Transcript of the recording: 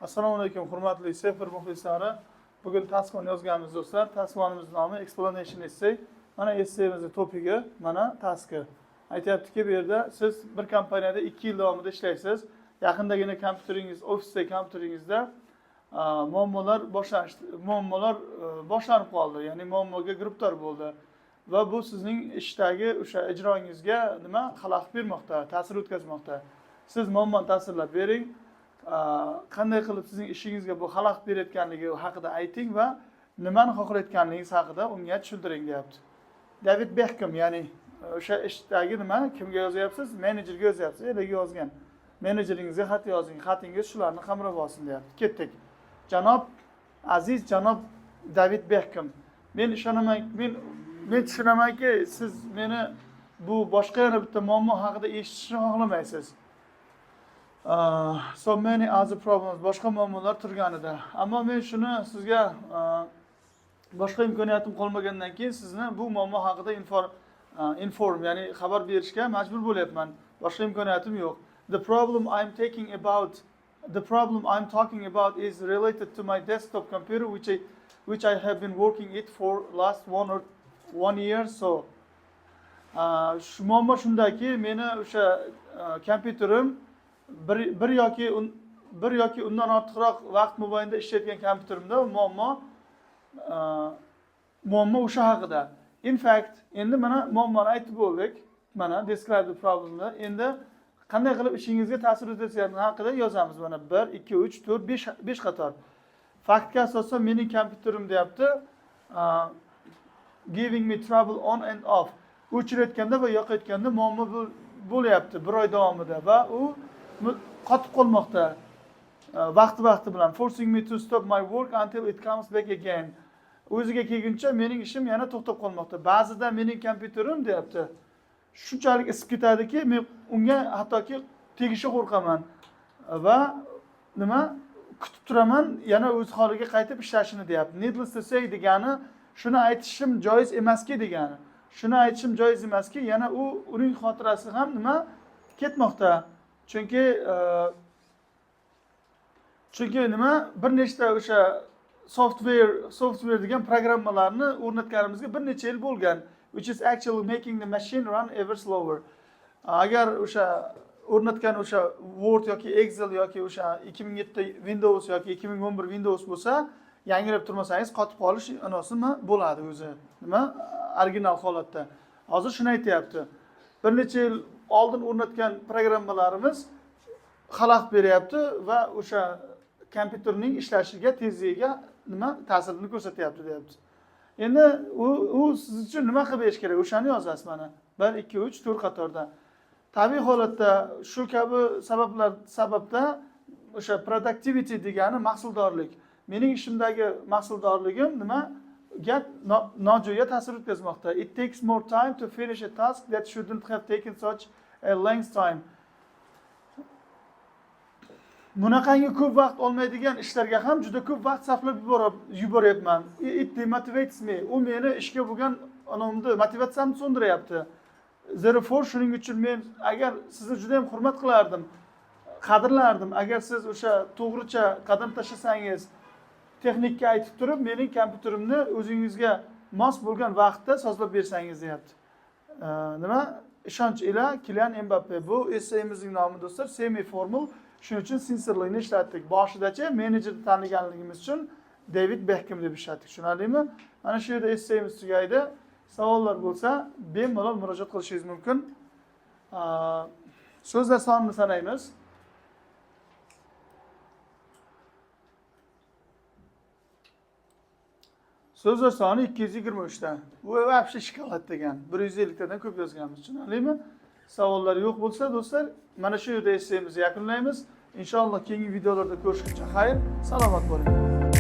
Assalomu alaykum, hurmatli Sefer muxlislari. Bugun task 10 yozganmiz do'stlar. Task 1'imiz nomi explanation essay. Mana essayimizning topigi, mana task'i. Aytayaptiki, bu yerda siz bir kompaniyada 2 yil davomida ishlaysiz. Yaqindagina kompyuteringiz, ofisdagi kompyuteringizda muammolar boshlanib qoldi. Ya'ni muammoga giribdor bo'ldi. Va bu sizning ishdagi o'sha ijroingizga nima xalaqit bermoqda, ta'sir o'tkazmoqda. Siz muammoni ta'sirlab bering. Qanday qilib sizning ishingizga bu xalaqit berayotganligi haqida ayting va nimani xohlayotganligingiz haqida unga tushuntiring, deyapti. David Beckham, ya'ni o'sha ishdagi nima, kimga yozyapsiz? Menejerga yozyapsiz. Eliga yozgan. Menejeringizga xat yozing. Xatingiz shularni qamrab olsin, deyapti. Ketdik. Janob aziz janob David Beckham, men ishonaman, men tushunamanki, siz meni bu boshqa yana bitta muammo haqida eshitishni xohlamaysiz. So many other problems, boshqa muammolar turganida. Ammo men shuni sizga boshqa imkoniyatim qolmagandan keyin sizni bu muammo haqida inform, ya'ni xabar berishga majbur bo'lyapman. Boshqa imkoniyatim yo'q. The problem I'm talking about is related to my desktop computer which I have been working it for last one year. So shu muammo shundaki, meni o'sha kompyuterim bir yoki undan ortiqroq vaqt mobaynida ishlayotgan kompyuterimda muammo o'sha haqida. In fact, endi mana muammoni aytib bo'ldik. Mana describe the problem'da. Endi qanday qilib ishingizga ta'sir o'tkazayotgani haqida yozamiz. Mana 1, 2, 3, 4, 5 qator. Faktga asosan mening kompyuterim deyapti, giving me trouble on and off. O'chirayotganda va yoqayotganda muammo bo'lyapti 1 oy davomida va u qotib qolmoqda vaqti bilan. Forcing me to stop my work until it comes back again. O'ziga kelguncha mening ishim yana to'xtab qolmoqda. Ba'zida mening kompyuterim deyapti, shunchalik isib ketadiki, men unga hattoki tegishga qo'rqaman va nima kutib turaman yana o'z holiga qaytib ishlashini, deyapti. Needless to say degani, shuni aytishim joiz emaski degani. Shuni aytishim joiz emaski, yana uning xotirasi ham nima ketmoqda. Chunki nima bir nechta o'sha software degan programmalarni o'rnatganimizga bir necha yil bo'lgan, which is actually making the machine run ever slower. Agar o'sha o'rnatgan o'sha Word yoki Excel yoki o'sha 2007 Windows yoki 2011 Windows bo'lsa, yangilab turmasangiz qotib qolish anosimi bo'ladi o'zi. Nima? Original holatda. Hozir shuni aytayapti. Bir necha yil oldin o'rnatgan programmalarimiz xalaqit beryapti va o'sha kompyuterning ishlashiga, tezligiga nima ta'sirini ko'rsatyapti, deyapti. Endi u siz uchun nima qilib berish kerak? O'shani yozasiz mana. 1, 2, 3, 4 qatorda. Tabiiy holatda shu kabi sababda o'sha productivity degani mahsuldorlik. Mening ishimdagi mahsuldorligim nima? Nojo'ya ta'sir o'tkazmoqda. It takes more time to finish a task that shouldn't have taken such a length time. Bunaqangi ko'p vaqt olmaydigan ishlarga ham juda ko'p vaqt sarflab yuboryapman. It demotivates me. U meni ishga bo'lgan anomni motivatsiyamni so'ndiryapti. Therefore, shuning uchun men agar sizni juda ham hurmat qilardim, qadrlardim, agar siz o'sha to'g'richa qadam tashlasangiz, texnikka aytib turib, mening kompyuterimni o'zingizga mos bo'lgan vaqtda sozlab bersangiz, deyapti. Nima? Ishonch ila Kylian Mbappe. Bu essayimizning nomi do'stlar, semi formal. Shuning uchun sincerely'ni ishlatdik. Boshidacha menejerni taniganligimiz uchun David Beckham deb ishlatdik. Tushunarlimi? Mana shu yerda essayimiz tugaydi. Savollar bo'lsa, bemalol murojaat qilishingiz mumkin. So'zlar sonini sanaymiz. So'zlar soni 223 ta. Bu вообще shikolat degan. 150 tadan ko'p yozganmiz, tushunarlimi? Savollar yo'q bo'lsa, do'stlar, mana shu yerda essayimizni yakunlaymiz. Inshaalloh keyingi videolarda ko'rishguncha xayr, salomat bo'ling.